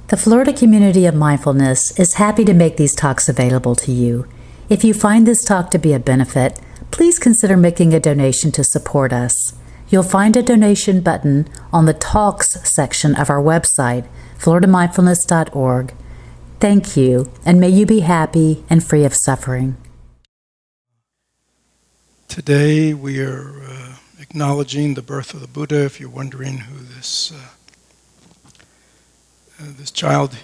The Florida community of mindfulness is happy to make these talks available to you. If you find this talk to be a benefit, please consider making a donation to support us. You'll find a donation button on the Talks section of our website, floridamindfulness.org. Thank you, and may you be happy and free of suffering. Today we are acknowledging the birth of the Buddha. If you're wondering who this child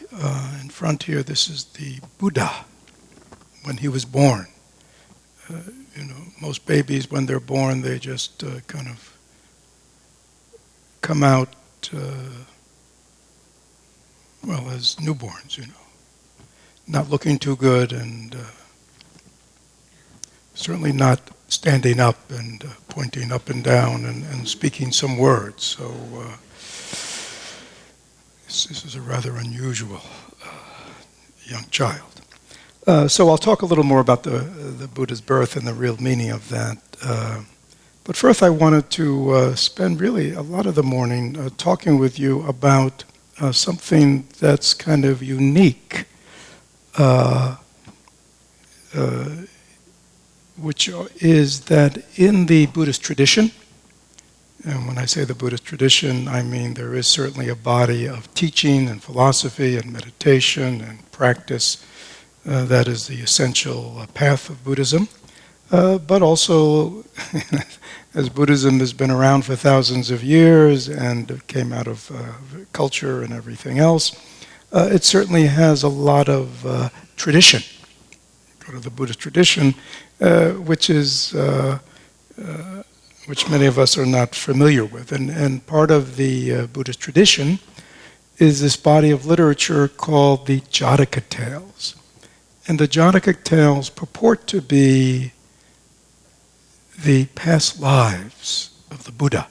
in front here, this is the Buddha when he was born. Most babies when they're born, they just kind of come out, as newborns, not looking too good and certainly not standing up and pointing up and down and speaking some words. So this is a rather unusual young child. So I'll talk a little more about the Buddha's birth and the real meaning of that. But first I wanted to spend really a lot of the morning talking with you about something that's kind of unique, which is that in the Buddhist tradition, and when I say the Buddhist tradition, I mean there is certainly a body of teaching and philosophy and meditation and practice that is the essential path of Buddhism. But also, as Buddhism has been around for thousands of years and came out of culture and everything else, it certainly has a lot of tradition. Go to the Buddhist tradition, which many of us are not familiar with. And part of the Buddhist tradition is this body of literature called the Jataka Tales. And the Jataka Tales purport to be the past lives of the Buddha.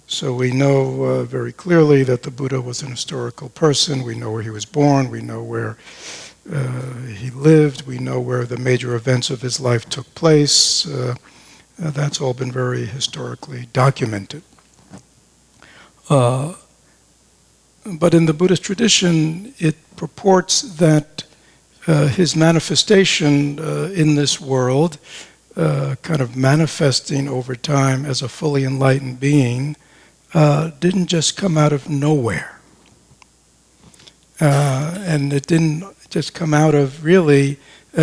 So we know very clearly that the Buddha was an historical person. We know where he was born. We know where he lived. We know where the major events of his life took place. That's all been very historically documented. But in the Buddhist tradition, it purports that his manifestation in this world, kind of manifesting over time as a fully enlightened being, didn't just come out of nowhere. And it didn't just come out of really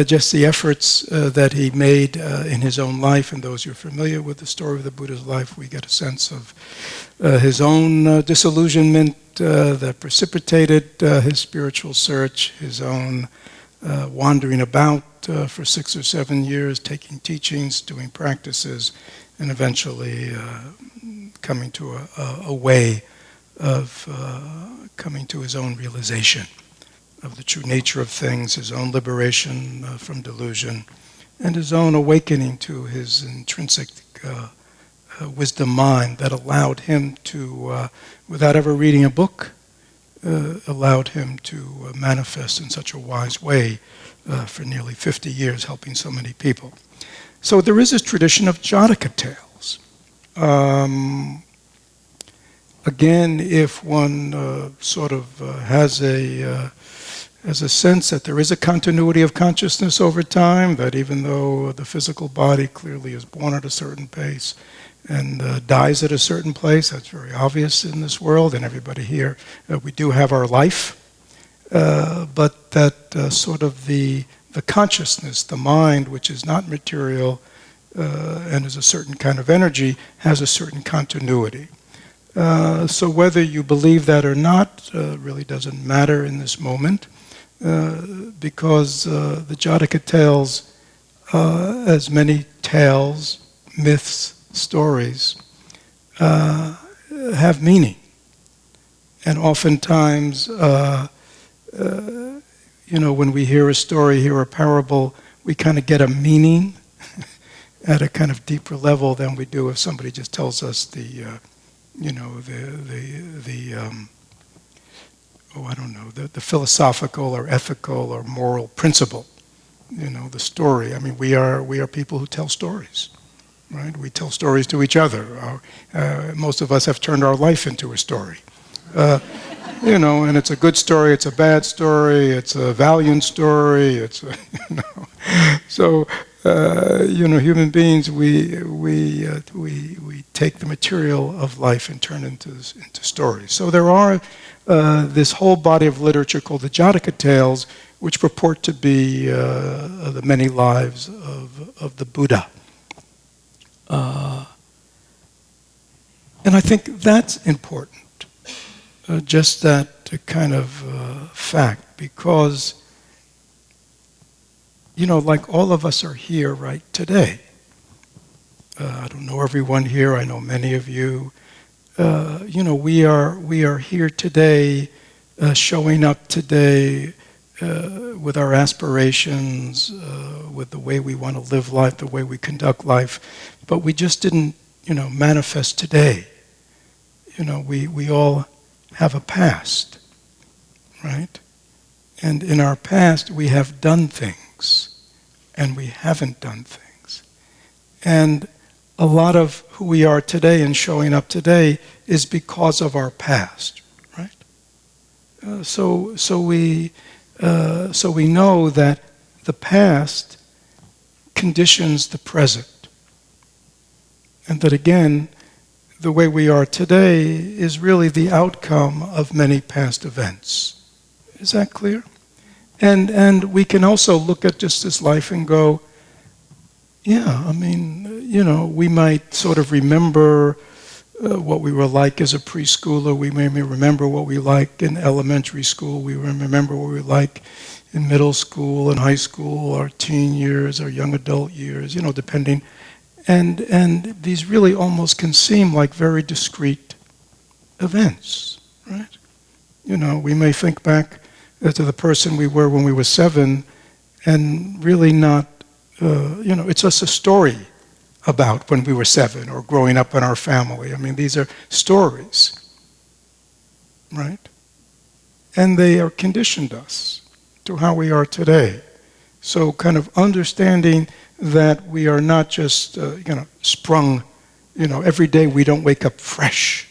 just the efforts that he made in his own life. And those who are familiar with the story of the Buddha's life, we get a sense of his own disillusionment that precipitated his spiritual search, his own wandering about for 6 or 7 years, taking teachings, doing practices, and eventually coming to a way of coming to his own realization of the true nature of things, his own liberation from delusion, and his own awakening to his intrinsic wisdom mind that allowed him to, without ever reading a book, allowed him to manifest in such a wise way for nearly 50 years, helping so many people. So there is this tradition of Jataka Tales. Again, if one sort of has a sense that there is a continuity of consciousness over time, that even though the physical body clearly is born at a certain pace and dies at a certain place, that's very obvious in this world, and everybody here, we do have our life, but that sort of the consciousness, the mind, which is not material and is a certain kind of energy, has a certain continuity. So whether you believe that or not really doesn't matter in this moment, because the Jataka Tales, as many tales, myths, stories, have meaning. And oftentimes, when we hear a story, hear a parable, we kind of get a meaning at a kind of deeper level than we do if somebody just tells us the philosophical or ethical or moral principle, the story. I mean, we are people who tell stories, right? We tell stories to each other. Most of us have turned our life into a story. And it's a good story, it's a bad story, it's a valiant story, it's a, So, human beings, we take the material of life and turn it into stories. So there are this whole body of literature called the Jataka Tales, which purport to be the many lives of the Buddha. And I think that's important, just that kind of fact, because like all of us are here right today. I don't know everyone here. I know many of you. We are here today, showing up today with our aspirations, with the way we want to live life, the way we conduct life. But we just didn't, manifest today. We all have a past, right? And in our past, we have done things, and we haven't done things. And a lot of who we are today and showing up today is because of our past, right? So we know that the past conditions the present, and that again, the way we are today is really the outcome of many past events. Is that clear? And we can also look at just this life and go, yeah, we might sort of remember what we were like as a preschooler. We may remember what we liked in elementary school. We remember what we were like in middle school and high school, our teen years, our young adult years, depending. And these really almost can seem like very discrete events, right? We may think back to the person we were when we were 7 and really not, it's just a story about when we were 7 or growing up in our family. These are stories, right? And they are conditioned us to how we are today. So kind of understanding that we are not just, sprung, every day we don't wake up fresh,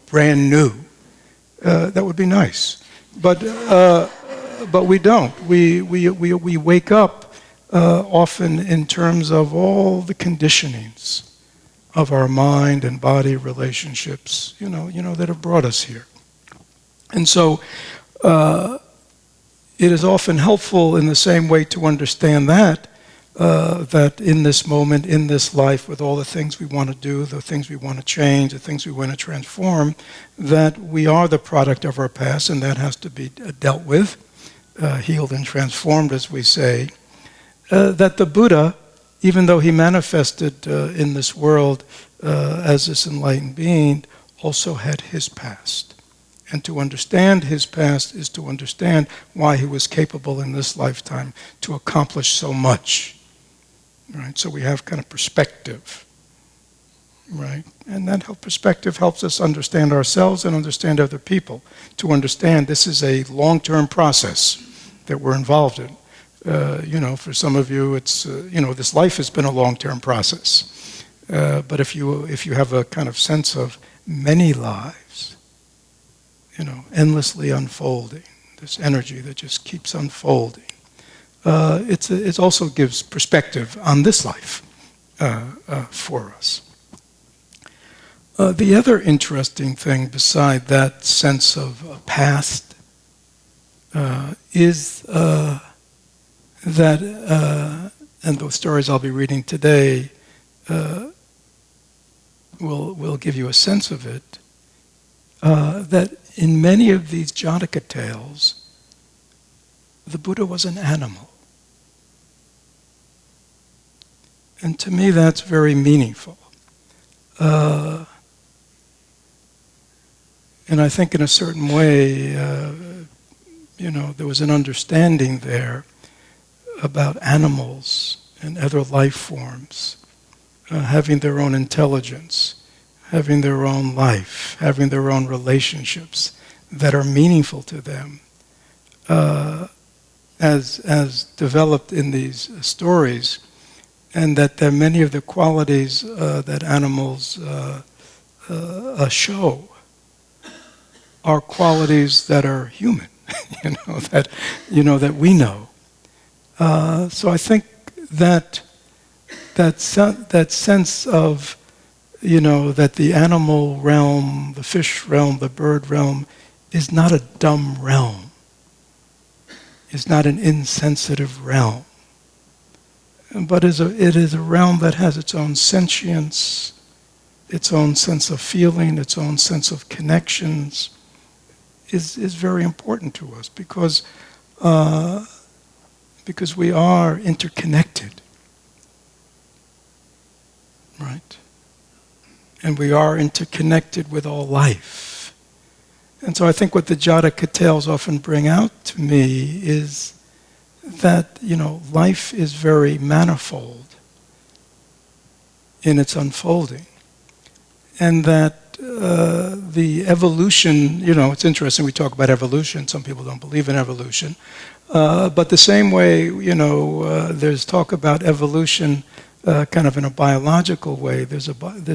brand new. That would be nice. But we don't. We wake up often in terms of all the conditionings of our mind and body relationships, that have brought us here. And so it is often helpful in the same way to understand that in this moment, in this life, with all the things we want to do, the things we want to change, the things we want to transform, that we are the product of our past, and that has to be dealt with, healed and transformed, as we say. That the Buddha, even though he manifested in this world as this enlightened being, also had his past. And to understand his past is to understand why he was capable in this lifetime to accomplish so much. Right? So we have kind of perspective, right? And that perspective helps us understand ourselves and understand other people. To understand this is a long-term process that we're involved in. For some of you, it's this life has been a long-term process. But if you have a kind of sense of many lives, endlessly unfolding, this energy that just keeps unfolding. It also gives perspective on this life for us. The other interesting thing beside that sense of past is that, and the stories I'll be reading today will give you a sense of it, that in many of these Jataka tales, the Buddha was an animal. And to me, that's very meaningful. And I think in a certain way, there was an understanding there about animals and other life forms having their own intelligence, having their own life, having their own relationships that are meaningful to them, as developed in these stories, and that there are many of the qualities that animals show are qualities that are human, that we know. So I think that sense of, that the animal realm, the fish realm, the bird realm, is not a dumb realm, is not an insensitive realm, but it is a realm that has its own sentience, its own sense of feeling, its own sense of connections, is very important to us because we are interconnected, right? And we are interconnected with all life. And so I think what the Jataka Tales often bring out to me is that, life is very manifold in its unfolding. And that the evolution, it's interesting, we talk about evolution, some people don't believe in evolution, but the same way, there's talk about evolution kind of in a biological way, there's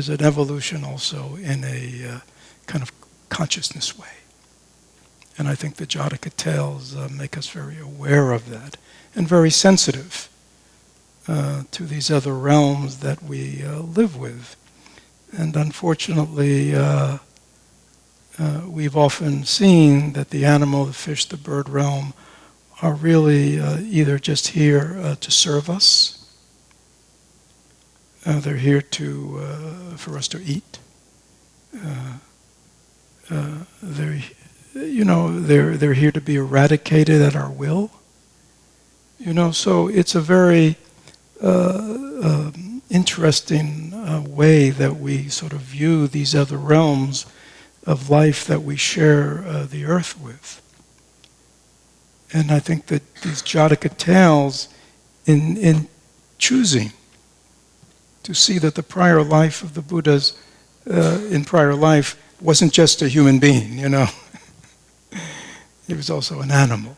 an evolution also in a kind of consciousness way. And I think the Jataka Tales make us very aware of that and very sensitive to these other realms that we live with. And unfortunately, we've often seen that the animal, the fish, the bird realm are really either just here to serve us, they're here for us to eat, they're here to be eradicated at our will. So it's a very interesting way that we sort of view these other realms of life that we share the earth with. And I think that these Jataka Tales, in choosing to see that the prior life of the Buddhas in prior life wasn't just a human being, He was also an animal.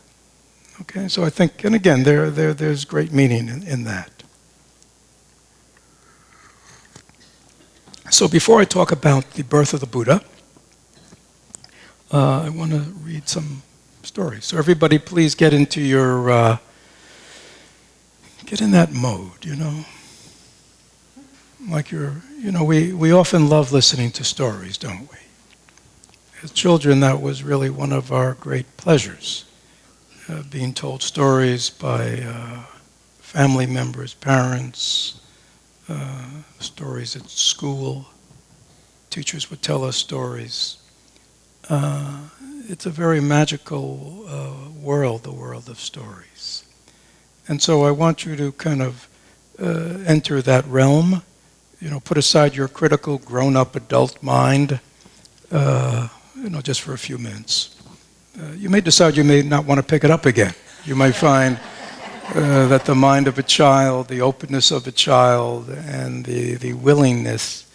Okay, so I think, and again, there's great meaning in that. So before I talk about the birth of the Buddha, I want to read some stories. So everybody, please get into get in that mode, Like we often love listening to stories, don't we? As children, that was really one of our great pleasures, being told stories by family members, parents, stories at school. Teachers would tell us stories. It's a very magical world, the world of stories. And so I want you to kind of enter that realm, put aside your critical, grown-up adult mind, just for a few minutes. You may decide you may not want to pick it up again. You might find that the mind of a child, the openness of a child, and the willingness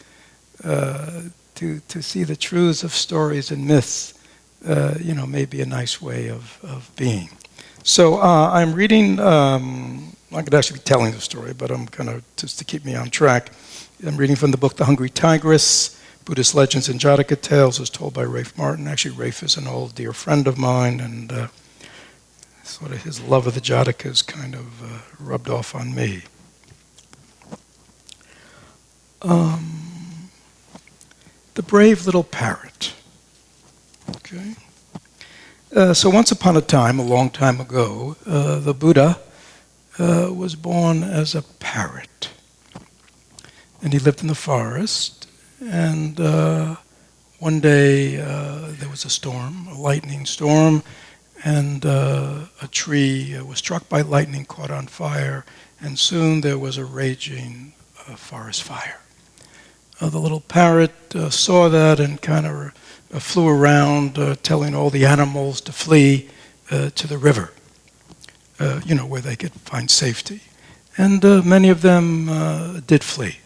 to see the truths of stories and myths, may be a nice way of being. So I'm reading, I could actually be telling the story, but I'm kind of, just to keep me on track, I'm reading from the book The Hungry Tigress, Buddhist Legends and Jataka Tales, was told by Rafe Martin. Actually, Rafe is an old dear friend of mine, and sort of his love of the Jatakas kind of rubbed off on me. The Brave Little Parrot. Okay. So once upon a time, a long time ago, the Buddha was born as a parrot. And he lived in the forest. And one day there was a storm, a lightning storm, and a tree was struck by lightning, caught on fire, and soon there was a raging forest fire. The little parrot saw that and kind of flew around telling all the animals to flee to the river, where they could find safety. And many of them did flee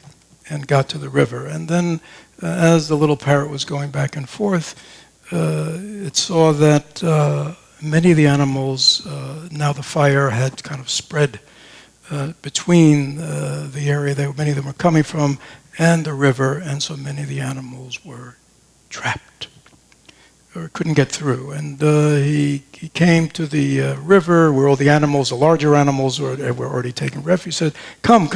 and got to the river. And then as the little parrot was going back and forth, it saw that many of the animals, now the fire had kind of spread between the area that many of them were coming from and the river, and so many of the animals were trapped. or couldn't get through. And he came to the river where all the animals, the larger animals, were already taking refuge. He said, come,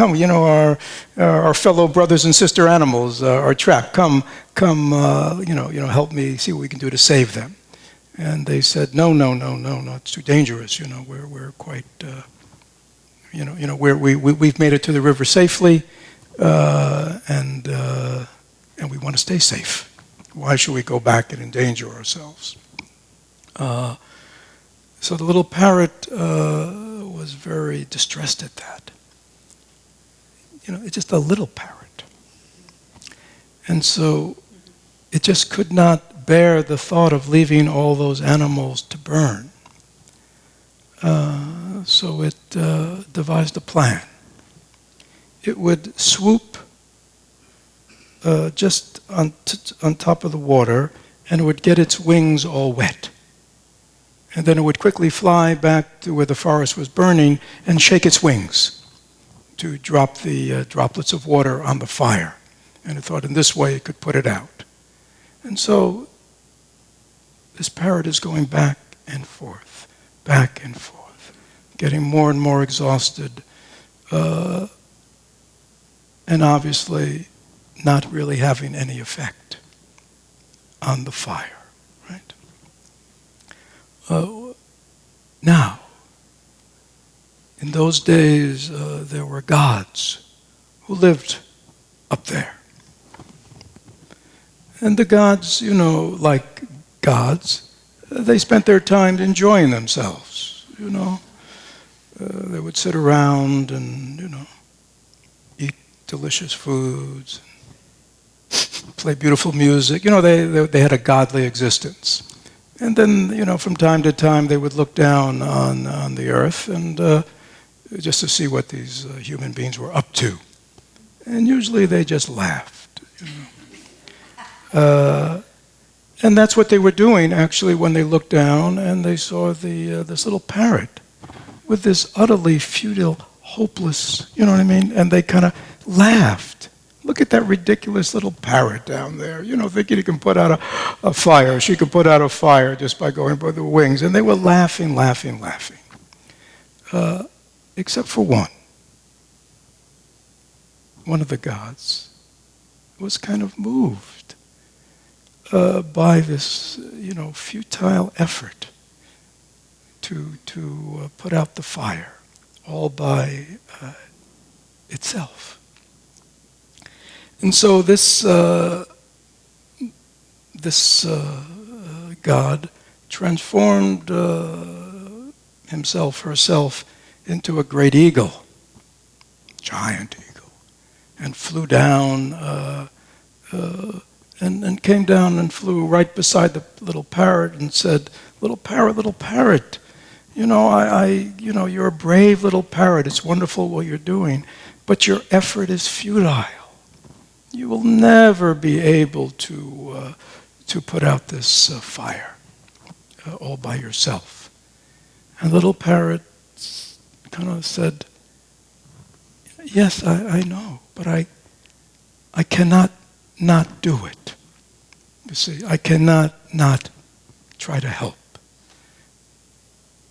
our fellow brothers and sister animals are trapped. Come, help me see what we can do to save them. And they said, no, it's too dangerous. We're quite, we've made it to the river safely, and we want to stay safe. Why should we go back and endanger ourselves? So the little parrot was very distressed at that. It's just a little parrot. And so it just could not bear the thought of leaving all those animals to burn. So it devised a plan. It would swoop just on top of the water, and it would get its wings all wet. And then it would quickly fly back to where the forest was burning and shake its wings to drop the droplets of water on the fire. And it thought in this way it could put it out. And so this parrot is going back and forth, getting more and more exhausted, and obviously not really having any effect on the fire, right? Now, in those days, there were gods who lived up there. And the gods, like gods, they spent their time enjoying themselves, They would sit around and, eat delicious foods, play beautiful music. They had a godly existence. And then, from time to time, they would look down on the earth and just to see what these human beings were up to. And usually they just laughed, And that's what they were doing, actually, when they looked down and they saw this little parrot with this utterly futile, hopeless, And they kind of laughed. Look at that ridiculous little parrot down there, thinking he can put out a fire. She could put out a fire just by going by the wings. And they were laughing. Except for one. One of the gods was kind of moved by this, futile effort to put out the fire all by itself. And so this God transformed herself into a great eagle, giant eagle, and flew down and came down and flew right beside the little parrot and said, little parrot, you're a brave little parrot. It's wonderful what you're doing, but your effort is futile. You will never be able to put out this fire all by yourself. And little parrot kind of said, yes, I know, but I cannot not do it. You see, I cannot not try to help.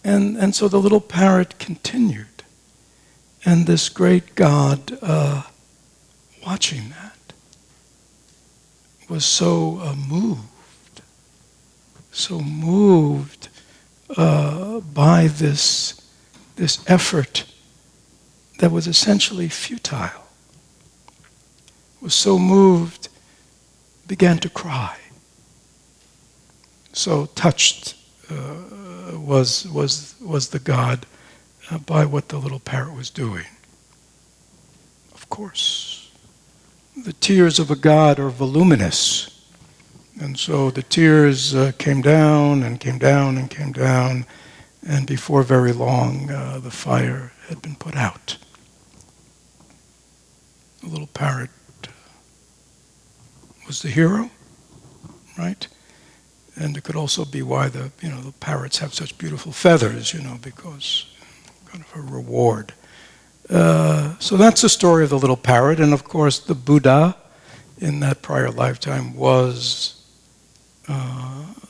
And so the little parrot continued. And this great God, watching that, was so moved by this effort that was essentially futile, was so moved, began to cry. So touched was the God by what the little parrot was doing. Of course, the tears of a God are voluminous. And so the tears came down and came down and came down, and before very long, the fire had been put out. The little parrot was the hero, right? And it could also be why the parrots have such beautiful feathers, because kind of a reward. So that's the story of the little parrot, and of course the Buddha in that prior lifetime was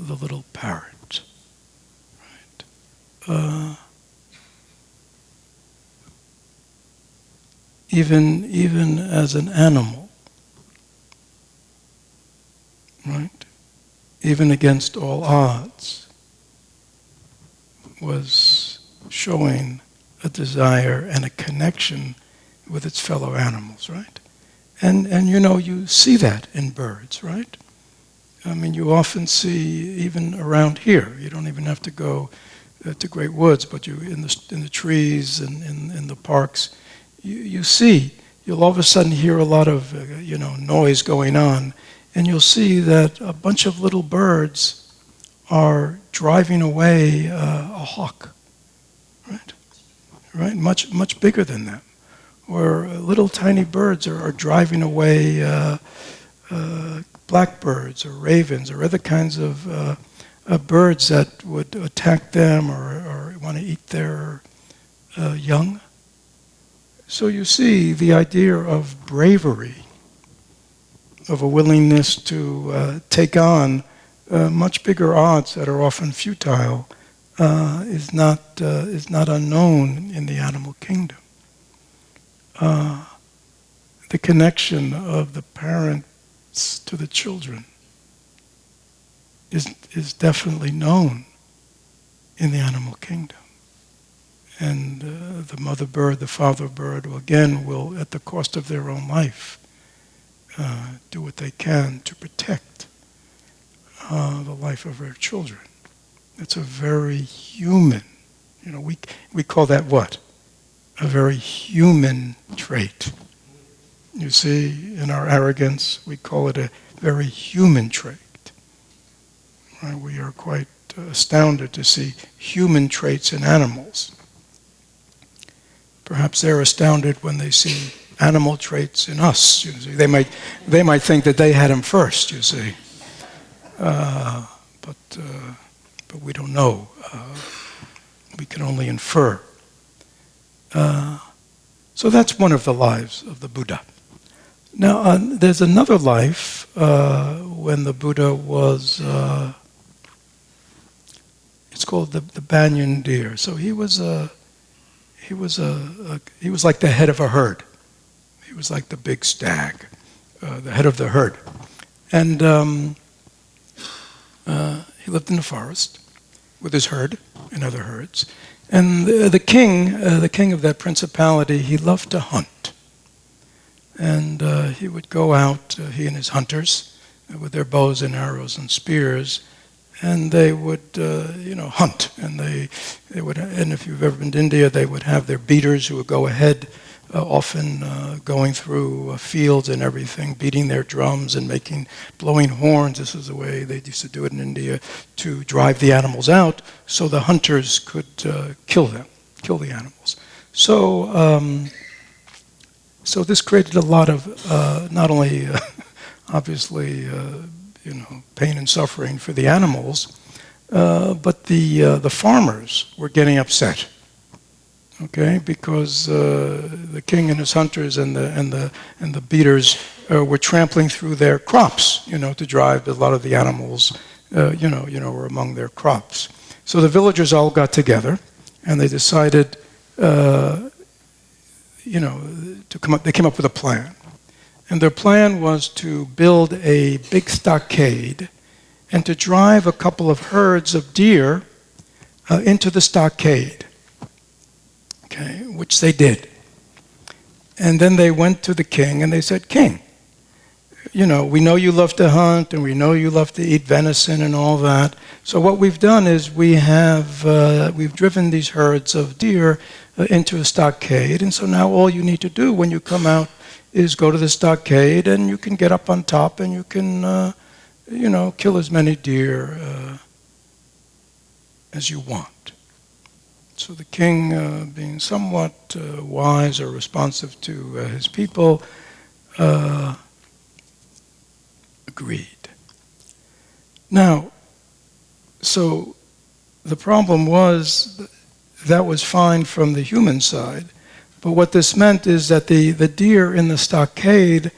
the little parrot. Right? Even as an animal, right? Even against all odds, was showing a desire and a connection with its fellow animals, right? And you see that in birds, right? I mean, you often see, even around here, you don't even have to go to great woods, but you in the trees and in the parks, you'll all of a sudden hear a lot of noise going on, and you'll see that a bunch of little birds are driving away a hawk, right? Right, much bigger than them, or little tiny birds are driving away blackbirds or ravens or other kinds of birds that would attack them or want to eat their young. So you see the idea of bravery, of a willingness to take on much bigger odds that are often futile, is not unknown in the animal kingdom. The connection of the parents to the children is definitely known in the animal kingdom. And the mother bird, the father bird, will, at the cost of their own life, do what they can to protect the life of their children. It's a very human, we call that what? A very human trait. You see, in our arrogance, we call it a very human trait. Right? We are quite astounded to see human traits in animals. Perhaps they're astounded when they see animal traits in us. You see, they might think that they had them first. You see, but we don't know. We can only infer. So that's one of the lives of the Buddha. Now, there's another life when the Buddha was. It's called the Banyan deer. So he was like the head of a herd. He was like the big stag, the head of the herd, and he lived in the forest with his herd and other herds. And the king of that principality, he loved to hunt. And he would go out, he and his hunters, with their bows and arrows and spears, and they would, hunt. And they would, and if you've ever been to India, they would have their beaters who would go ahead, often going through fields and everything, beating their drums and blowing horns. This is the way they used to do it in India, to drive the animals out, so the hunters could kill the animals. So this created a lot of not only obviously pain and suffering for the animals, but the farmers were getting upset. Okay, because the king and his hunters and the beaters were trampling through their crops, to drive a lot of the animals, were among their crops. So the villagers all got together, and they decided, to come up. They came up with a plan, and their plan was to build a big stockade, and to drive a couple of herds of deer into the stockade. Okay, which they did. And then they went to the king and they said, "King, we know you love to hunt and we know you love to eat venison and all that. So what we've done is we've driven these herds of deer into a stockade, and so now all you need to do when you come out is go to the stockade, and you can get up on top and you can, kill as many deer as you want." So the king, being somewhat wise or responsive to his people, agreed. Now, so the problem was that was fine from the human side, but what this meant is that the deer in the stockade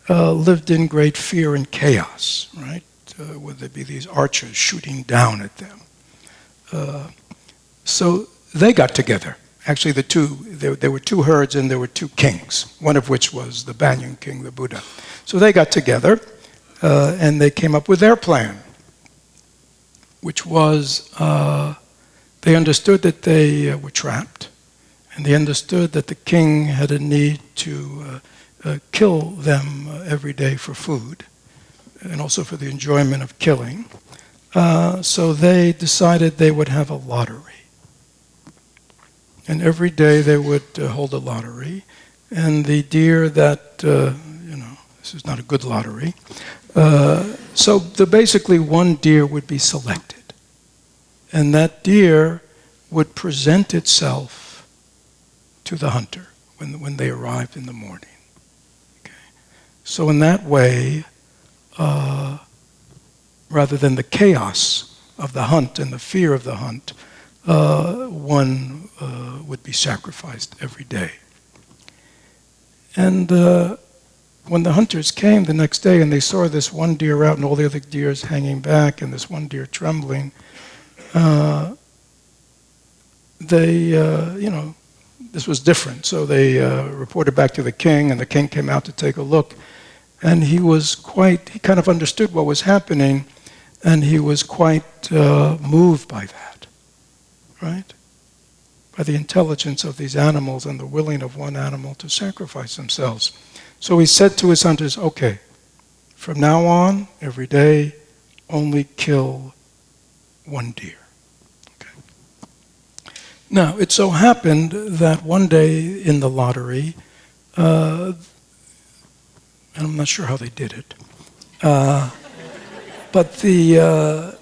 lived in great fear and chaos, right? would there be these archers shooting down at them. So they got together. Actually, there were two herds and there were two kings, one of which was the Banyan King, the Buddha. So they got together and they came up with their plan, which was they understood that they were trapped, and they understood that the king had a need to kill them every day for food, and also for the enjoyment of killing. So they decided they would have a lottery. And every day they would hold a lottery, and the deer that, this is not a good lottery, so basically one deer would be selected. And that deer would present itself to the hunter when they arrived in the morning. Okay. So in that way, rather than the chaos of the hunt and the fear of the hunt, one would be sacrificed every day. And when the hunters came the next day and they saw this one deer out and all the other deers hanging back and this one deer trembling, this was different. So they reported back to the king, and the king came out to take a look. And he kind of understood what was happening, and he was quite moved by that, right? By the intelligence of these animals and the willing of one animal to sacrifice themselves. So he said to his hunters, okay, from now on, every day, only kill one deer. Okay. Now, it so happened that one day in the lottery, and I'm not sure how they did it, but the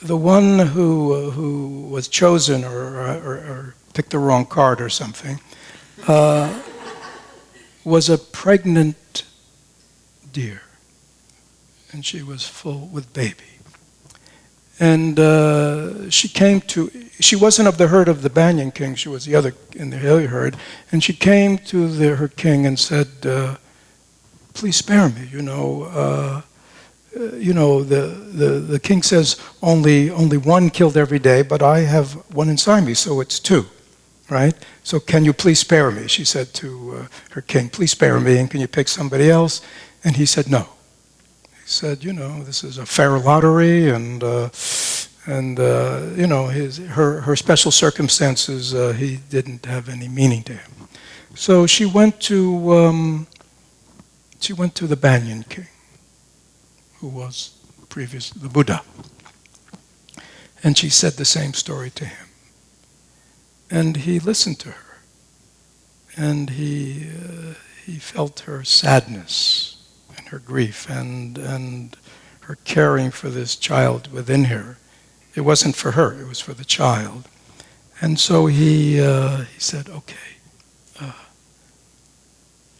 one who was chosen or picked the wrong card or something was a pregnant deer, and she was full with baby. And she wasn't of the herd of the Banyan King, she was the other in the other herd, and she came to her king and said, please spare me, the king says only one killed every day, but I have one inside me, so it's two, right? So can you please spare me? She said to her king, please spare me, and can you pick somebody else? And he said no. He said, this is a fair lottery, and her special circumstances, he didn't have any meaning to him. So she went to the Banyan King, who was the Buddha. And she said the same story to him. And he listened to her. And he felt her sadness and her grief and her caring for this child within her. It wasn't for her, it was for the child. And so he said, okay,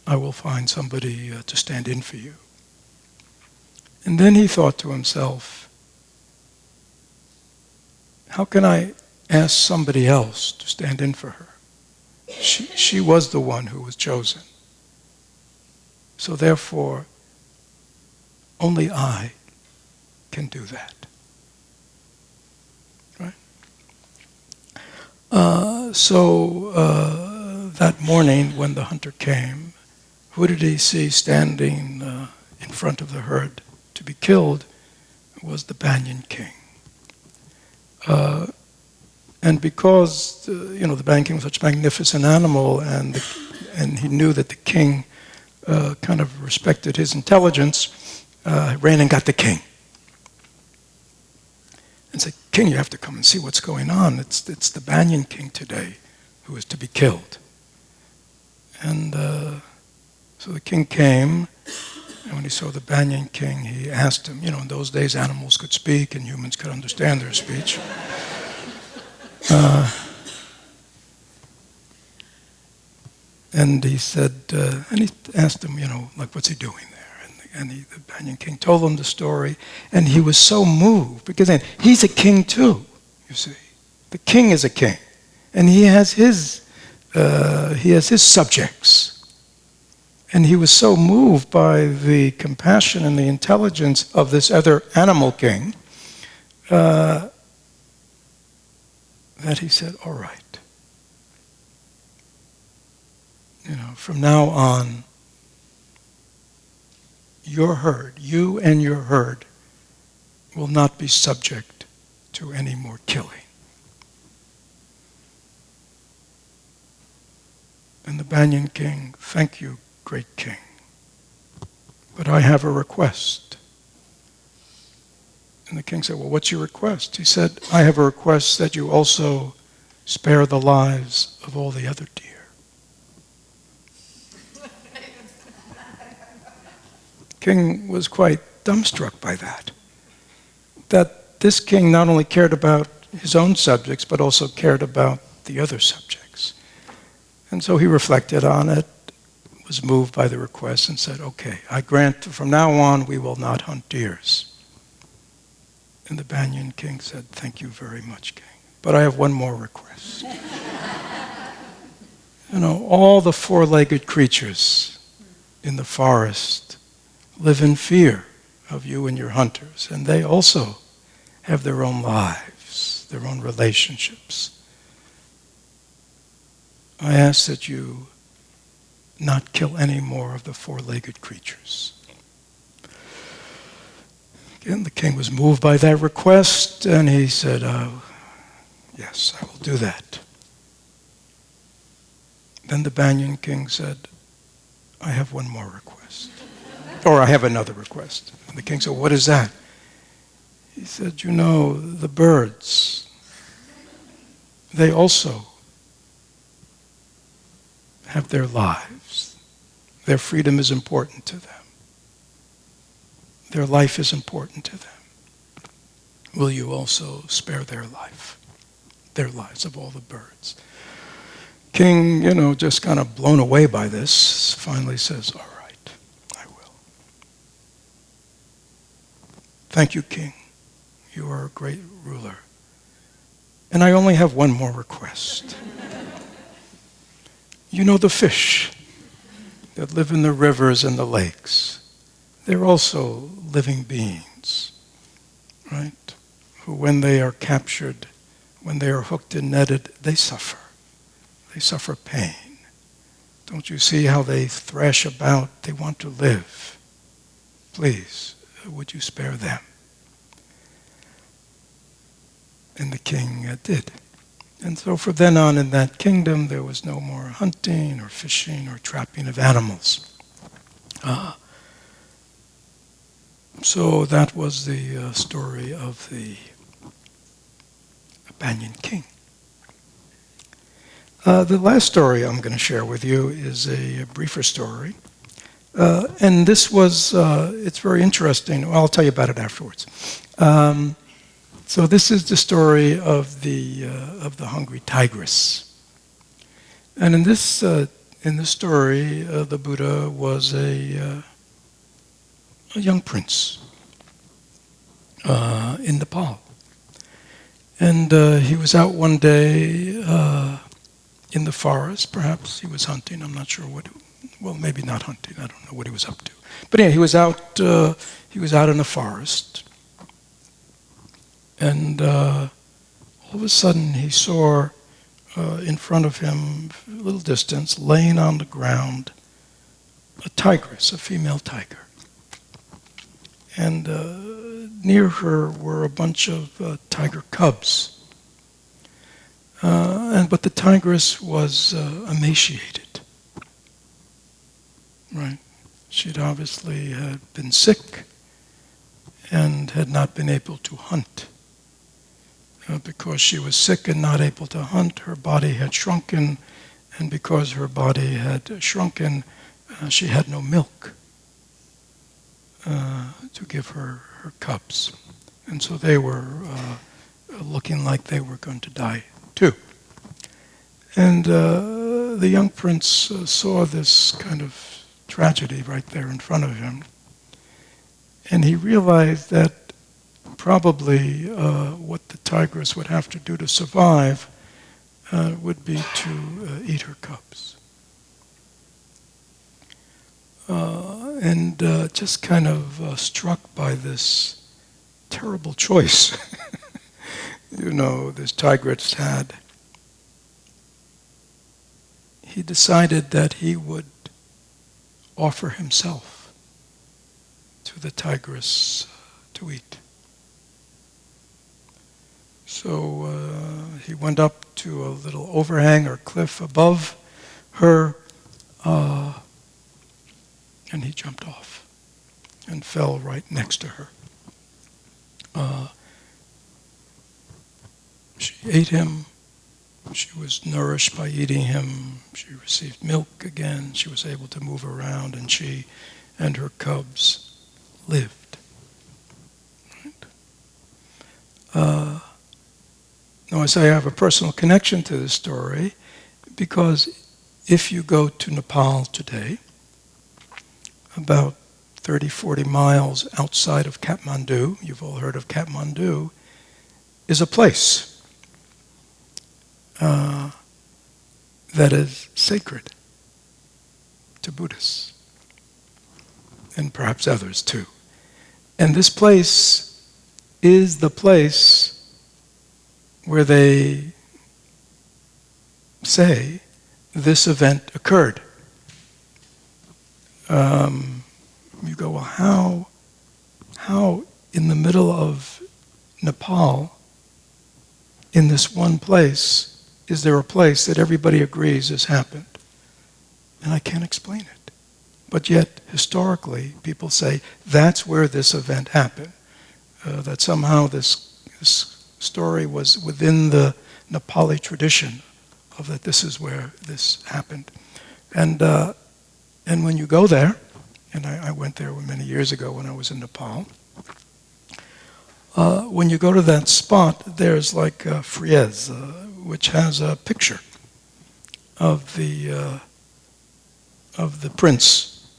I will find somebody to stand in for you. And then he thought to himself, how can I ask somebody else to stand in for her? She was the one who was chosen. So therefore, only I can do that. Right? That morning when the hunter came, who did he see standing in front of the herd to be killed? It was the Banyan King. And because the Banyan King was such a magnificent animal, and he knew that the king kind of respected his intelligence, ran and got the king and said, "King, you have to come and see what's going on. It's the Banyan King today who is to be killed." And so the king came, and when he saw the Banyan King, he asked him. In those days, animals could speak and humans could understand their speech. And he said, and he asked him, what's he doing there? And the Banyan King told him the story, and he was so moved because then he's a king too. You see, the king is a king, and he has his subjects, And he was so moved by the compassion and the intelligence of this other animal king that he said, all right, from now on, your herd, you and your herd, will not be subject to any more killing. And the Banyan King, thank you, great king, but I have a request. And the king said, well, what's your request? He said, I have a request that you also spare the lives of all the other deer. King was quite dumbstruck by that. That this king not only cared about his own subjects, but also cared about the other subjects. And so he reflected on it, was moved by the request, and said, okay, I grant from now on we will not hunt deers. And the Banyan King said, thank you very much, king, but I have one more request. All the four-legged creatures in the forest live in fear of you and your hunters, and they also have their own lives, their own relationships. I ask that you not kill any more of the four-legged creatures. Again, the king was moved by that request, and he said, yes, I will do that. Then the Banyan King said, I have one more request. Or I have another request. And the king said, what is that? He said, the birds, they also have their lives. Their freedom is important to them. Their life is important to them. Will you also spare their life, their lives of all the birds? King, just kind of blown away by this, finally says, all right, I will. Thank you, king. You are a great ruler. And I only have one more request. The fish that live in the rivers and the lakes, they're also living beings, right? Who, when they are captured, when they are hooked and netted, they suffer. They suffer pain. Don't you see how they thrash about? They want to live. Please, would you spare them? And the king did. And so from then on in that kingdom, there was no more hunting or fishing or trapping of animals. So that was the story of the Banyan King. The last story I'm going to share with you is a briefer story. And this was, it's very interesting. Well, I'll tell you about it afterwards. So this is the story of the Hungry Tigress. And in this story, the Buddha was a young prince in Nepal. And he was out one day in the forest. Perhaps he was hunting. I'm not sure well, maybe not hunting. I don't know what he was up to. But anyway, he was out in the forest. And all of a sudden he saw in front of him, a little distance, laying on the ground, a tigress, a female tiger. And near her were a bunch of tiger cubs. But the tigress was emaciated. Right? She'd obviously been sick and had not been able to hunt. Because she was sick and not able to hunt, her body had shrunken, and because her body had shrunken, she had no milk to give her cubs. And so they were looking like they were going to die too. And the young prince saw this kind of tragedy right there in front of him, and he realized that probably what the tigress would have to do to survive would be to eat her cubs. and just kind of struck by this terrible choice, this tigress had. He decided that he would offer himself to the tigress to eat. So he went up to a little overhang or cliff above her, and he jumped off and fell right next to her. She ate him. She was nourished by eating him. She received milk again. She was able to move around, and she and her cubs lived. Right? Now, I say I have a personal connection to this story because if you go to Nepal today, about 30, 40 miles outside of Kathmandu, you've all heard of Kathmandu, is a place that is sacred to Buddhists, and perhaps others too. And this place is the place where they say this event occurred. You go, well, how in the middle of Nepal, in this one place, is there a place that everybody agrees has happened? And I can't explain it. But yet, historically, people say that's where this event happened. That somehow this story was within the Nepali tradition of that this is where this happened. And when you go there, and I went there many years ago when I was in Nepal, when you go to that spot, there's like a frieze, which has a picture of the prince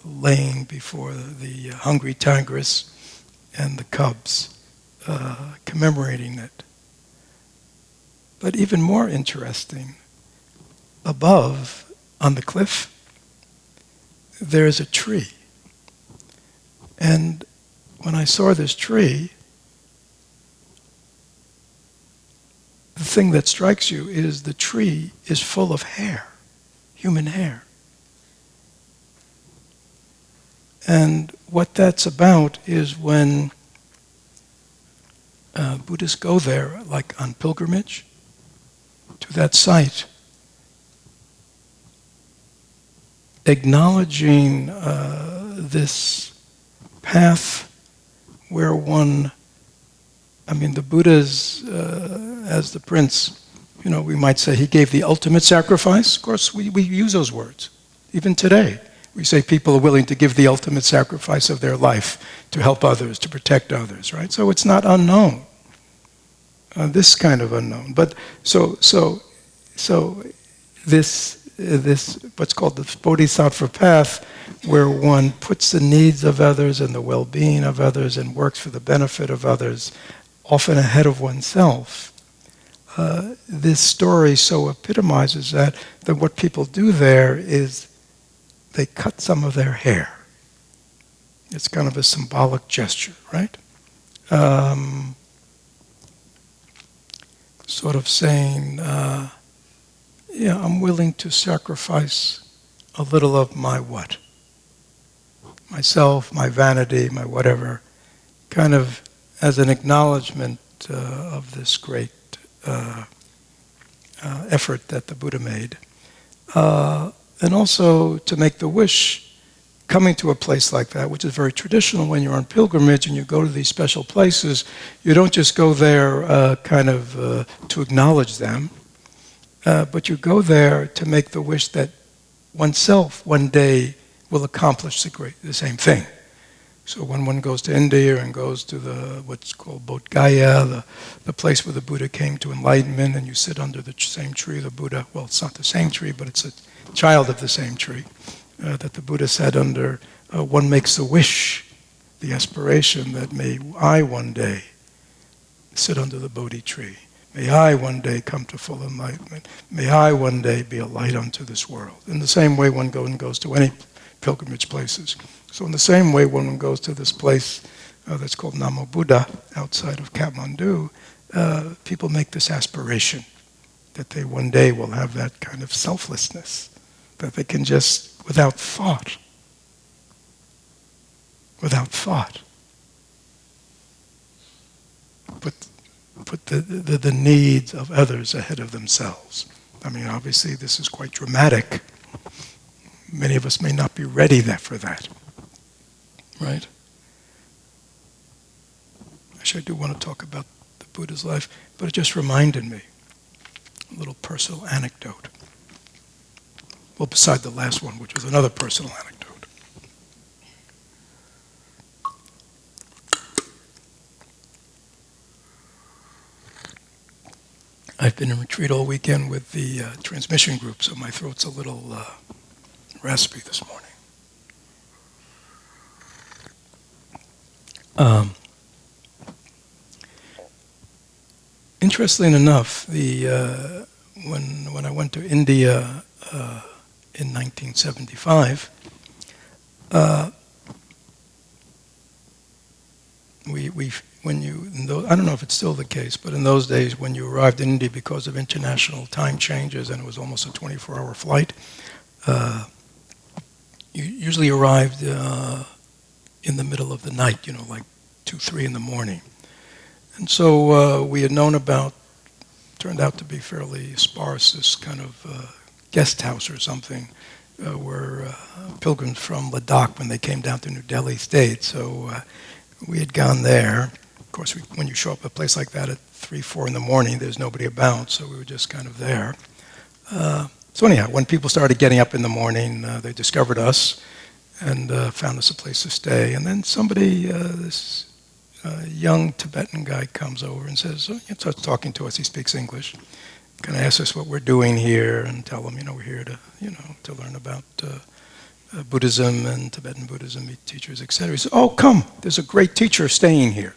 laying before the hungry tigress and the cubs, commemorating it. But even more interesting, above, on the cliff, there is a tree. And when I saw this tree, the thing that strikes you is the tree is full of hair, human hair. And what that's about is when Buddhists go there, like on pilgrimage, to that site, acknowledging this path where the Buddha's, as the prince, we might say he gave the ultimate sacrifice. Of course, we use those words. Even today, we say people are willing to give the ultimate sacrifice of their life to help others, to protect others, right? So it's not unknown. This kind of unknown. But so this what's called the Bodhisattva path, where one puts the needs of others and the well-being of others and works for the benefit of others, often ahead of oneself. This story so epitomizes that what people do there is they cut some of their hair. It's kind of a symbolic gesture, right? Sort of saying, I'm willing to sacrifice a little of my what? Myself, my vanity, my whatever, kind of as an acknowledgement of this great effort that the Buddha made. And also to make the wish, coming to a place like that, which is very traditional when you're on pilgrimage and you go to these special places, you don't just go there to acknowledge them, but you go there to make the wish that oneself one day will accomplish the same thing. So when one goes to India and goes to what's called Bodh Gaya, the place where the Buddha came to enlightenment, and you sit under the same tree, the Buddha, well, it's not the same tree, but it's a child of the same tree, that the Buddha sat under, one makes a wish, the aspiration that may I one day sit under the Bodhi tree. May I one day come to full enlightenment. May I one day be a light unto this world. In the same way one goes to any pilgrimage places. So in the same way, when one goes to this place that's called Namo Buddha outside of Kathmandu, people make this aspiration that they one day will have that kind of selflessness, that they can just, without thought, put the needs of others ahead of themselves. I mean, obviously this is quite dramatic. Many of us may not be ready for that, right? Actually, I do want to talk about the Buddha's life, but it just reminded me, a little personal anecdote. Well, beside the last one, which was another personal anecdote. I've been in retreat all weekend with the transmission group, so my throat's a little raspy this morning. Interestingly enough, when I went to India in 1975, I don't know if it's still the case, but in those days when you arrived in India because of international time changes and it was almost a 24-hour flight, you usually arrived in the middle of the night, like 2, 3 in the morning. And so we had known about, turned out to be fairly sparse, this kind of guest house or something where pilgrims from Ladakh, when they came down to New Delhi, stayed. So we had gone there. Of course, when you show up at a place like that at 3, 4 in the morning, there's nobody about, so we were just kind of there. So anyhow, when people started getting up in the morning, they discovered us and found us a place to stay. And then somebody, this young Tibetan guy comes over and says, starts talking to us. He speaks English. Kind of asks us what we're doing here and tell them, we're here to, to learn about Buddhism and Tibetan Buddhism, meet teachers, etc. He said, "Oh, come, there's a great teacher staying here."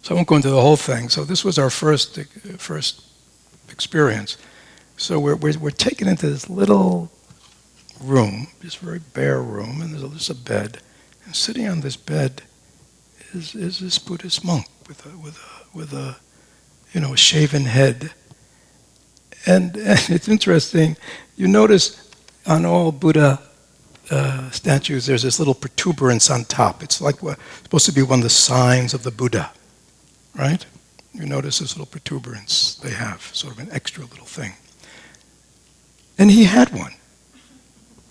So I won't go into the whole thing. So this was our first experience. So we're taken into this little room, this very bare room, and there's a bed. And sitting on this bed is this Buddhist monk with a a shaven head. And it's interesting. You notice on all Buddha statues, there's this little protuberance on top. It's like supposed to be one of the signs of the Buddha, right? You notice this little protuberance they have, sort of an extra little thing. And he had one.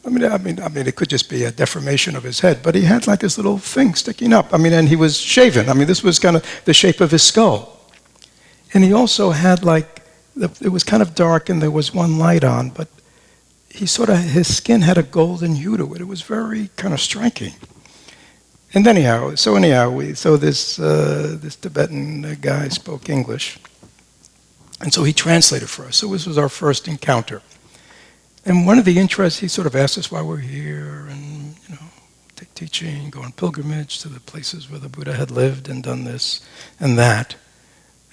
I mean, it could just be a deformation of his head, but he had like this little thing sticking up. And he was shaven. This was kind of the shape of his skull. And he also had it was kind of dark and there was one light on, but his skin had a golden hue to it. It was very kind of striking. And this Tibetan guy spoke English. And so he translated for us. So this was our first encounter. And one of the interests, he sort of asked us why we're here and, take teaching, go on pilgrimage to the places where the Buddha had lived and done this and that.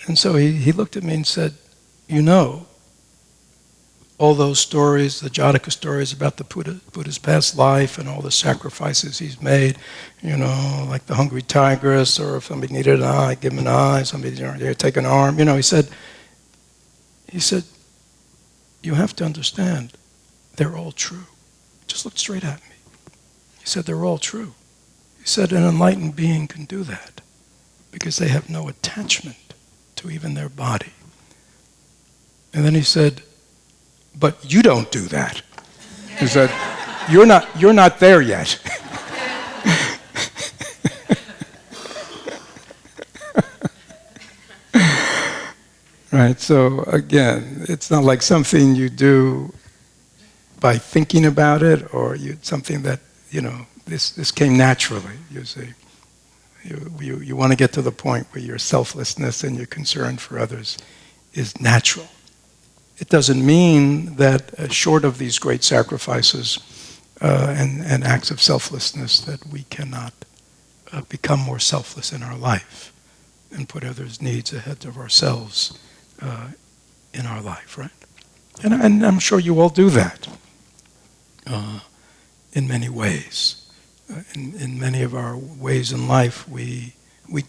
And so he looked at me and said, all those stories, the Jataka stories about the Buddha's past life and all the sacrifices he's made, like the Hungry Tigress, or if somebody needed an eye, give him an eye, somebody take an arm. He said, you have to understand, they're all true. Just look straight at me. He said, they're all true. He said, an enlightened being can do that because they have no attachment to even their body. And then he said, but you don't do that. He said, you're not there yet. Right, so again, it's not like something you do by thinking about it, or something that, this came naturally, you see. You want to get to the point where your selflessness and your concern for others is natural. It doesn't mean that short of these great sacrifices and acts of selflessness that we cannot become more selfless in our life and put others' needs ahead of ourselves in our life, right? And I'm sure you all do that. in many ways. In many of our ways in life, we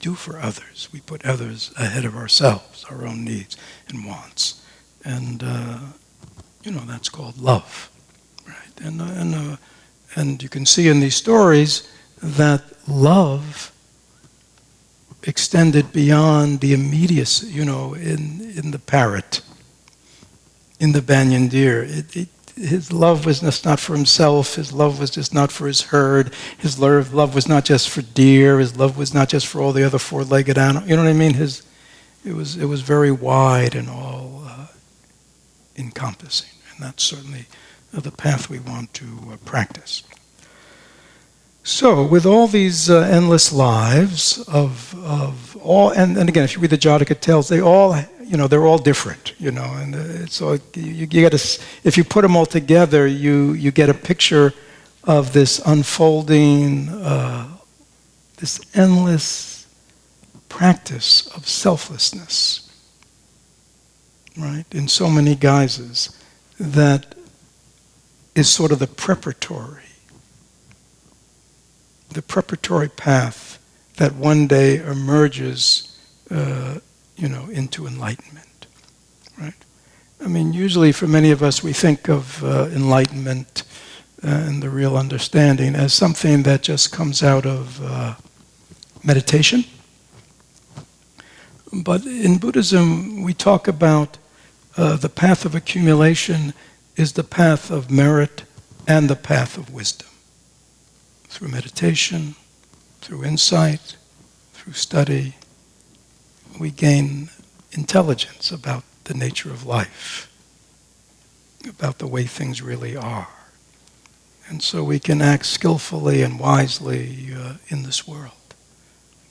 do for others. We put others ahead of ourselves, our own needs and wants. And, that's called love, right? And you can see in these stories that love extended beyond the immediacy, in the parrot, in the banyan deer. His love was just not for himself. His love was just not for his herd. His love was not just for deer. His love was not just for all the other four-legged animals. You know what I mean? It was very wide and all encompassing. And that's certainly the path we want to practice. So, with all these endless lives of all, and again, if you read the Jataka Tales, they're all different, and so you get if you put them all together, you get a picture of this unfolding, this endless practice of selflessness, right, in so many guises, that is sort of the preparatory path that one day emerges, into enlightenment, right? I mean, usually for many of us, we think of enlightenment and the real understanding as something that just comes out of meditation. But in Buddhism, we talk about the path of accumulation is the path of merit and the path of wisdom. Through meditation, through insight, through study, we gain intelligence about the nature of life, about the way things really are. And so we can act skillfully and wisely in this world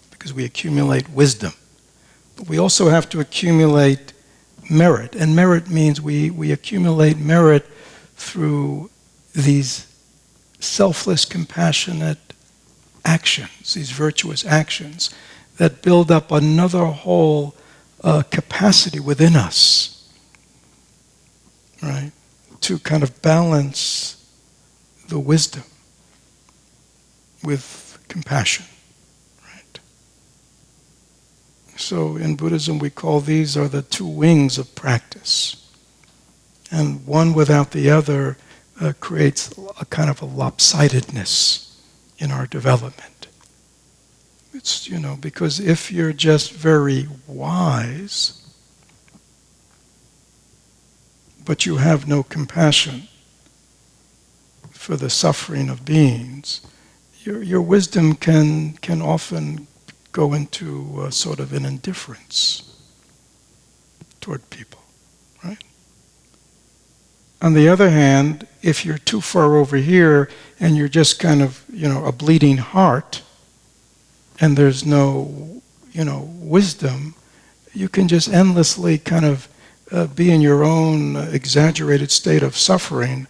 because we accumulate wisdom. But we also have to accumulate merit. And merit means we accumulate merit through these selfless, compassionate actions, these virtuous actions that build up another whole capacity within us, right, to kind of balance the wisdom with compassion, right? So in Buddhism we call these are the two wings of practice. And one without the other creates a kind of a lopsidedness in our development. It's, because if you're just very wise, but you have no compassion for the suffering of beings, your wisdom can often go into sort of an indifference toward people, right? On the other hand, if you're too far over here and you're just kind of, a bleeding heart and there's no, wisdom, you can just endlessly kind of be in your own exaggerated state of suffering.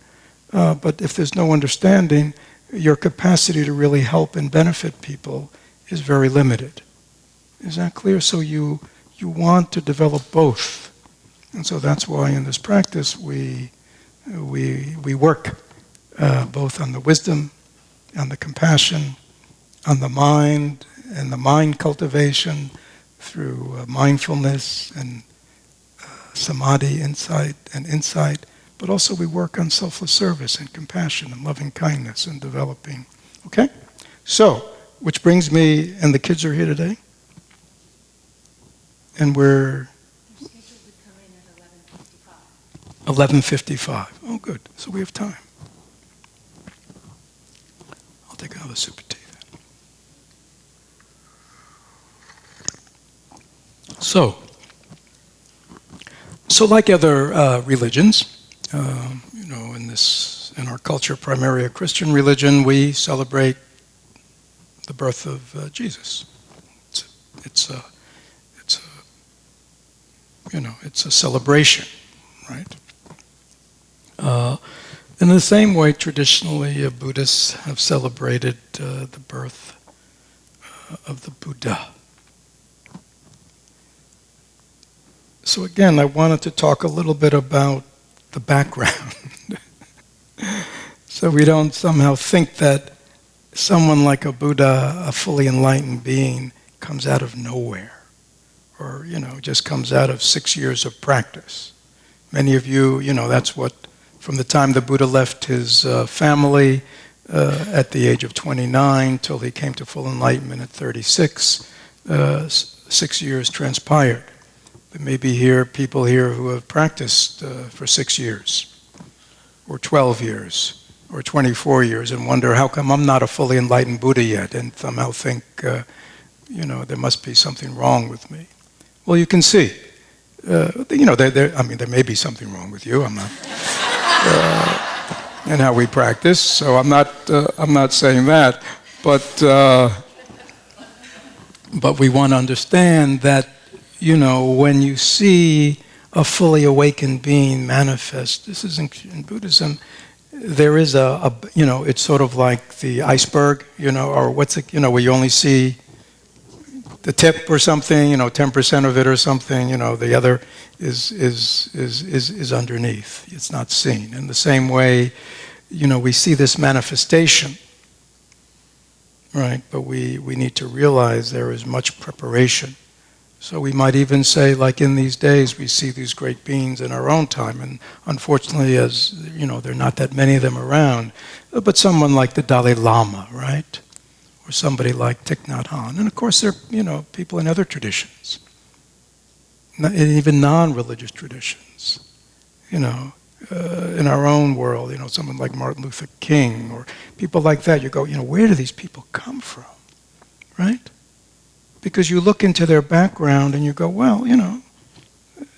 But if there's no understanding, your capacity to really help and benefit people is very limited. Is that clear? So you want to develop both. And so that's why in this practice we work both on the wisdom, on the compassion, on the mind, and the mind cultivation through mindfulness and samadhi, insight, but also we work on selfless service and compassion and loving kindness and developing. Okay? So, which brings me, and the kids are here today, and we're 11:55. Oh, good. So we have time. I'll take another sip of tea then. So like other religions, in our culture, primarily a Christian religion, we celebrate the birth of Jesus. It's a celebration, right? In the same way, traditionally, Buddhists have celebrated the birth of the Buddha. So again, I wanted to talk a little bit about the background. So we don't somehow think that someone like a Buddha, a fully enlightened being, comes out of nowhere, or just comes out of 6 years of practice. Many of you, that's what, from the time the Buddha left his family at the age of 29 till he came to full enlightenment at 36, 6 years transpired. There may be people here who have practiced for 6 years, or 12 years, or 24 years, and wonder, how come I'm not a fully enlightened Buddha yet, and somehow think, there must be something wrong with me. Well, you can see. There may be something wrong with you. I'm not, and how we practice. So I'm not saying that, but we want to understand that, when you see a fully awakened being manifest, this is in Buddhism. There is it's sort of like the iceberg, or what's it, where you only see the tip or something, 10% of it or something, the other is underneath. It's not seen. In the same way, we see this manifestation, right? But we need to realize there is much preparation. So we might even say, like in these days, we see these great beings in our own time, and unfortunately, as there are not that many of them around, but someone like the Dalai Lama, right? Or somebody like Thich Nhat Hanh. And of course, there are, people in other traditions, even non-religious traditions, in our own world, someone like Martin Luther King, or people like that. You go, where do these people come from, right? Because you look into their background and you go, well,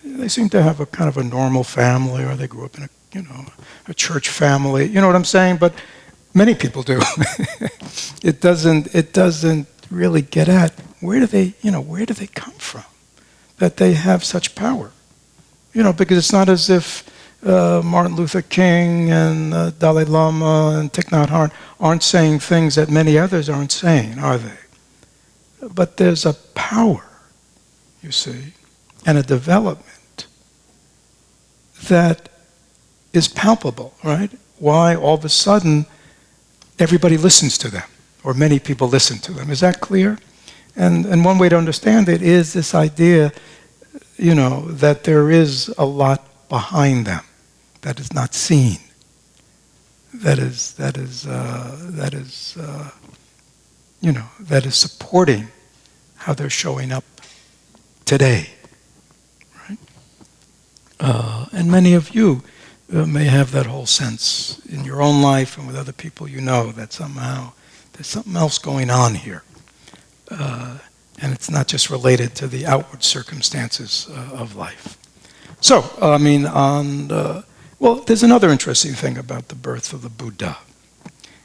they seem to have a kind of a normal family, or they grew up in a church family. You know what I'm saying? But many people do. It doesn't really get at where do they come from, that they have such power. Because it's not as if Martin Luther King and Dalai Lama and Thich Nhat Hanh aren't saying things that many others aren't saying, are they? But there's a power, you see, and a development that is palpable, right? Why all of a sudden everybody listens to them, or many people listen to them. Is that clear? And one way to understand it is this idea, that there is a lot behind them that is not seen, that is supporting how they're showing up today, right? And many of you may have that whole sense in your own life and with other people that somehow there's something else going on here. And it's not just related to the outward circumstances of life. So, there's another interesting thing about the birth of the Buddha.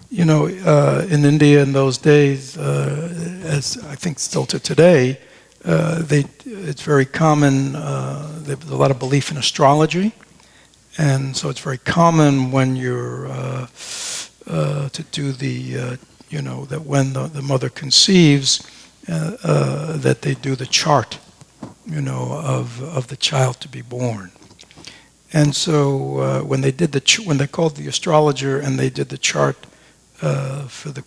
In India in those days, as I think still to today, it's very common, there's a lot of belief in astrology, and so it's very common when you're to do that when the mother conceives, that they do the chart, of the child to be born. And so when they called the astrologer and they did the chart for the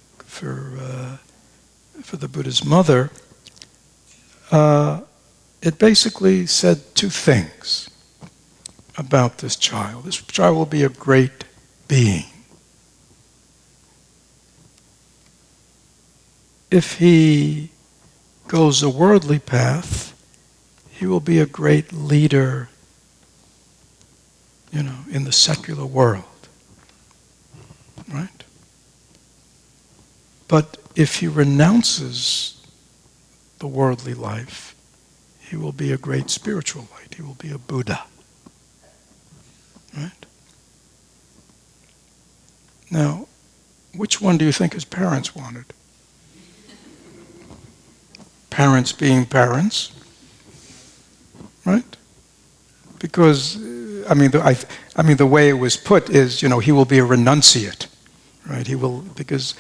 Buddha's mother, it basically said two things about this child. This child will be a great being. If he goes a worldly path, he will be a great leader, in the secular world. Right? But if he renounces the worldly life, he will be a great spiritual light. He will be a Buddha. Right? Now, which one do you think his parents wanted? Parents being parents, right? Because the way it was put is, he will be a renunciate, right? He will, because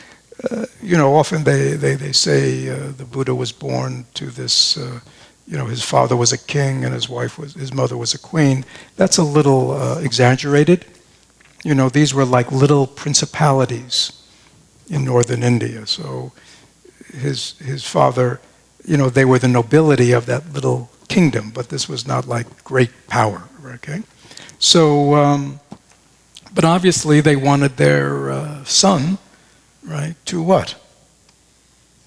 often they say the Buddha was born to this, his father was a king and his mother was a queen. That's a little exaggerated. These were like little principalities in northern India. So his father, they were the nobility of that little kingdom, but this was not like great power, okay? So, but obviously they wanted their son, right, to what?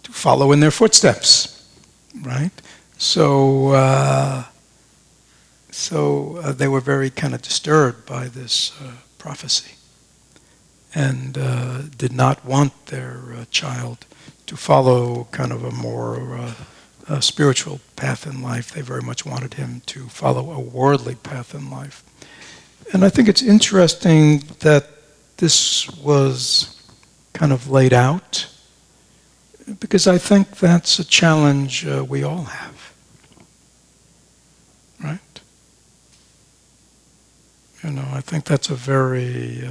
To follow in their footsteps, right? So they were very kind of disturbed by this prophecy, and did not want their child to follow kind of a more spiritual path in life. They very much wanted him to follow a worldly path in life. And I think it's interesting that this was kind of laid out, because I think that's a challenge we all have, right? I think that's a very,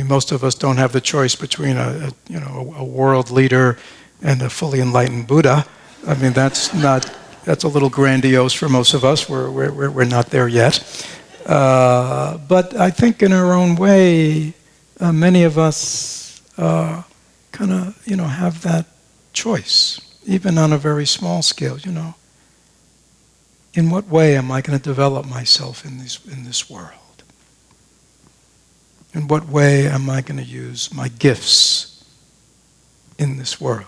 most of us don't have the choice between a world leader and a fully enlightened Buddha. I mean, that's a little grandiose for most of us. We're not there yet. But I think in our own way, many of us kind of, have that choice, even on a very small scale, In what way am I going to develop myself in this world? In what way am I going to use my gifts in this world,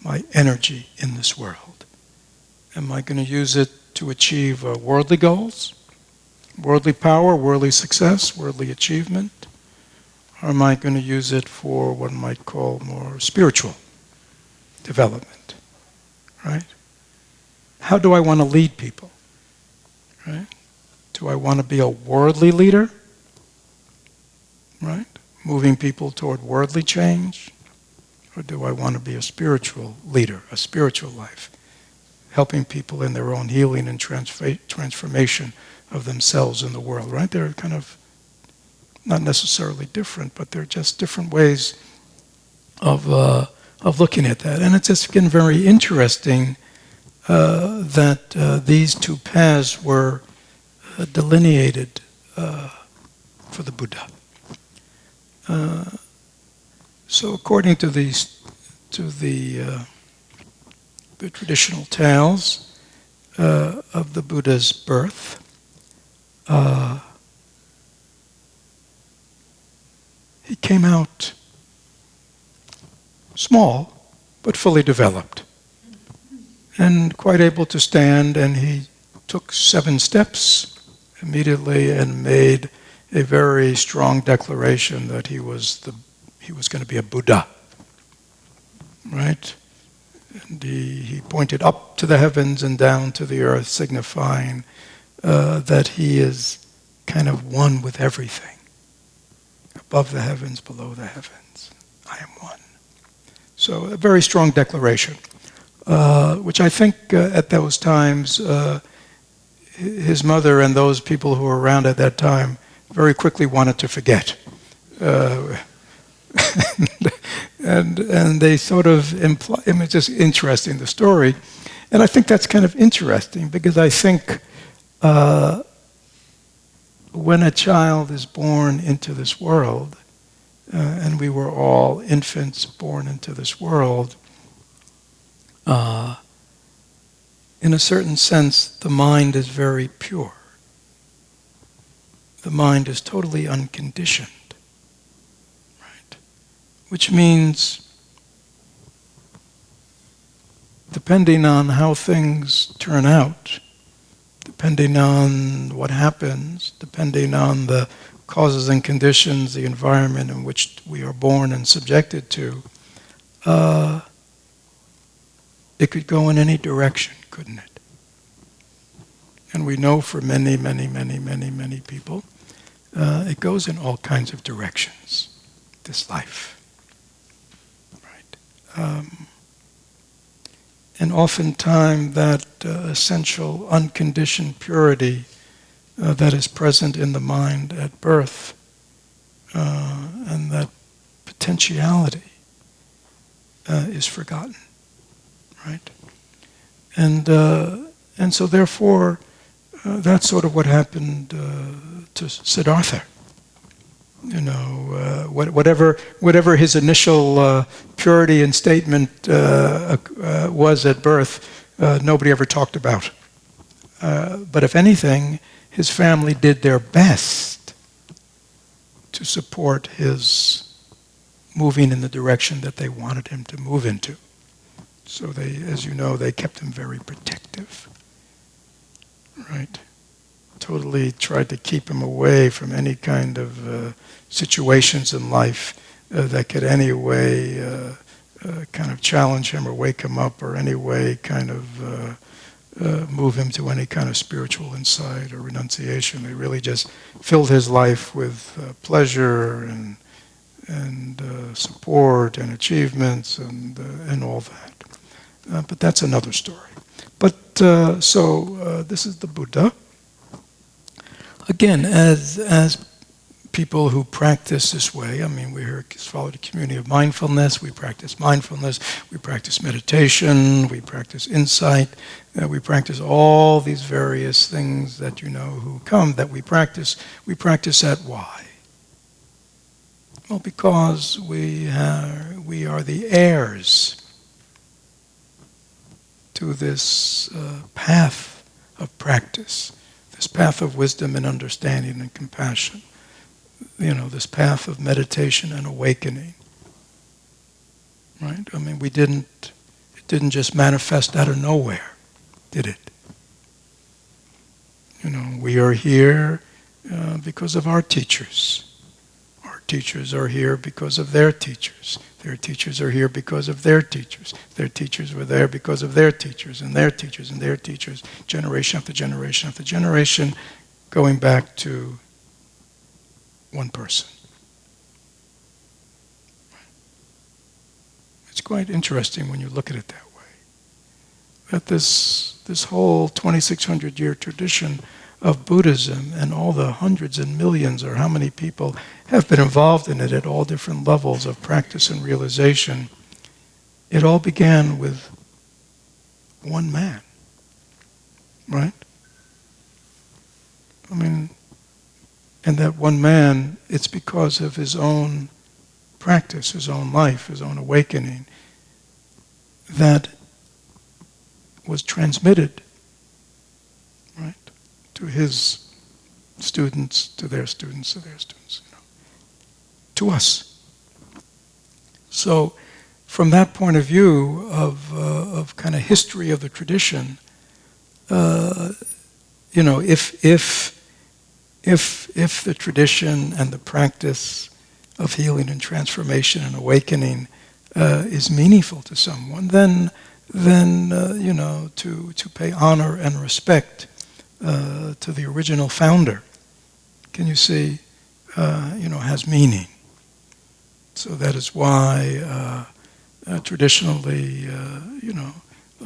my energy in this world? Am I going to use it to achieve worldly goals, worldly power, worldly success, worldly achievement? Or am I going to use it for what I might call more spiritual development, right? How do I want to lead people, right? Do I want to be a worldly leader, right? Moving people toward worldly change? Or do I want to be a spiritual leader, a spiritual life, helping people in their own healing and transformation of themselves in the world, right? They're kind of not necessarily different, but they're just different ways of looking at that. And it's just been very interesting that these two paths were delineated for the Buddha. So according to the traditional tales of the Buddha's birth, he came out small, but fully developed, and quite able to stand, and he took 7 steps immediately and made a very strong declaration that he was going to be a Buddha, right? And he pointed up to the heavens and down to the earth, signifying that he is kind of one with everything. Above the heavens, below the heavens, I am one. So a very strong declaration, which I think at those times, his mother and those people who were around at that time very quickly wanted to forget. And they sort of imply, it's just interesting, the story. And I think that's kind of interesting, because I think when a child is born into this world, and we were all infants born into this world, in a certain sense, the mind is very pure. The mind is totally unconditioned, right? Which means, depending on how things turn out, depending on what happens, depending on the causes and conditions, the environment in which we are born and subjected to, it could go in any direction, couldn't it? And we know for many, many, many, many, many people, it goes in all kinds of directions, this life, right? And oftentimes that essential unconditioned purity that is present in the mind at birth, and that potentiality is forgotten, right? And so therefore, that's sort of what happened to Siddhartha, whatever his initial purity and statement was at birth, nobody ever talked about. But if anything, his family did their best to support his moving in the direction that they wanted him to move into. So they, as you know, they kept him very protective, right? Totally tried to keep him away from any kind of situations in life that could any way kind of challenge him or wake him up, or any way kind of move him to any kind of spiritual insight or renunciation. They really just filled his life with pleasure and support and achievements and all that. But that's another story. But so this is the Buddha. Again, as people who practice this way, I mean, we follow the community of mindfulness. We practice meditation, we practice insight, we practice all these various things that you know who come that we practice. We practice at why? Well, because we are the heirs to this path of practice, this path of wisdom and understanding and compassion, this path of meditation and awakening. Right? I mean, it didn't just manifest out of nowhere, did it? We are here because of our teachers. Our teachers are here because of their teachers. Their teachers are here because of their teachers. Their teachers were there because of their teachers, and their teachers, and their teachers, generation after generation after generation, going back to one person. It's quite interesting when you look at it that way. That this whole 2,600-year tradition of Buddhism and all the hundreds and millions, or how many people have been involved in it at all different levels of practice and realization, it all began with one man, right? I mean, and that one man, it's because of his own practice, his own life, his own awakening, that was transmitted, right, to his students, to their students, to their students, to us. So, from that point of view of kind of history of the tradition, if the tradition and the practice of healing and transformation and awakening is meaningful to someone, then to pay honor and respect to the original founder, can you see, has meaning. So that is why traditionally, the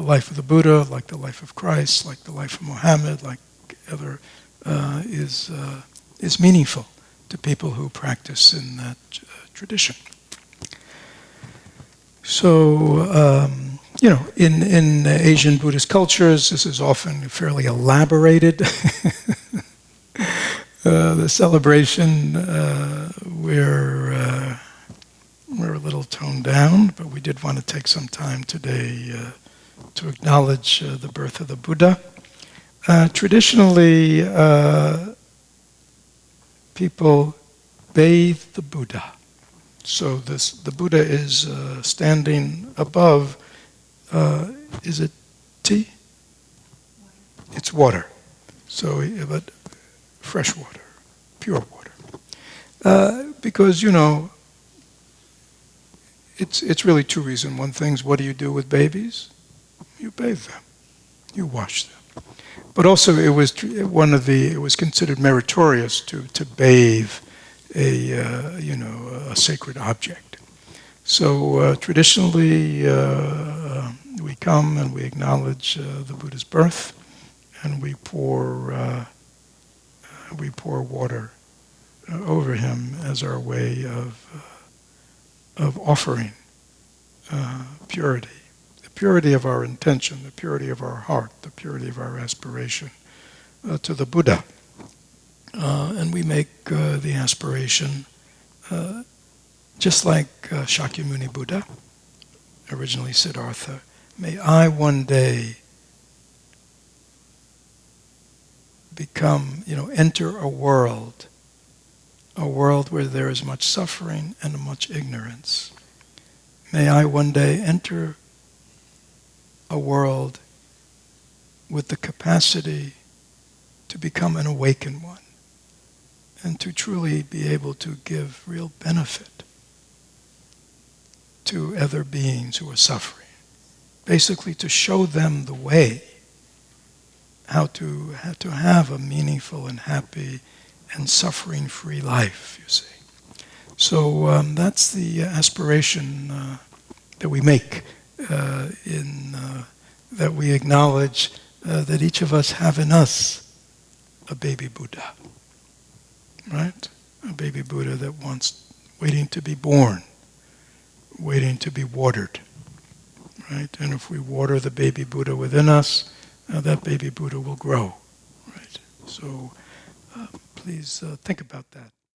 life of the Buddha, like the life of Christ, like the life of Muhammad, like other, is meaningful to people who practice in that tradition. So, in Asian Buddhist cultures, this is often fairly elaborated. The celebration, we're a little toned down, but we did want to take some time today to acknowledge the birth of the Buddha. Traditionally, people bathe the Buddha. So the Buddha is standing above, is it tea? It's water. So, but fresh water, pure water. Because, it's really two reasons. One thing is, what do you do with babies? You bathe them. You wash them. But also, it was considered meritorious to bathe a sacred object. So traditionally, we come and we acknowledge the Buddha's birth, and we pour water over him as our way of offering purity. The purity of our intention, the purity of our heart, the purity of our aspiration to the Buddha. And we make the aspiration just like Shakyamuni Buddha, originally Siddhartha, may I one day become, enter a world where there is much suffering and much ignorance. May I one day enter a world with the capacity to become an awakened one and to truly be able to give real benefit to other beings who are suffering. Basically to show them the way how to have a meaningful and happy and suffering-free life, you see. So that's the aspiration that we make, that we acknowledge that each of us have in us a baby Buddha, right? A baby Buddha that waiting to be born, waiting to be watered, right? And if we water the baby Buddha within us, that baby Buddha will grow, right? So please think about that.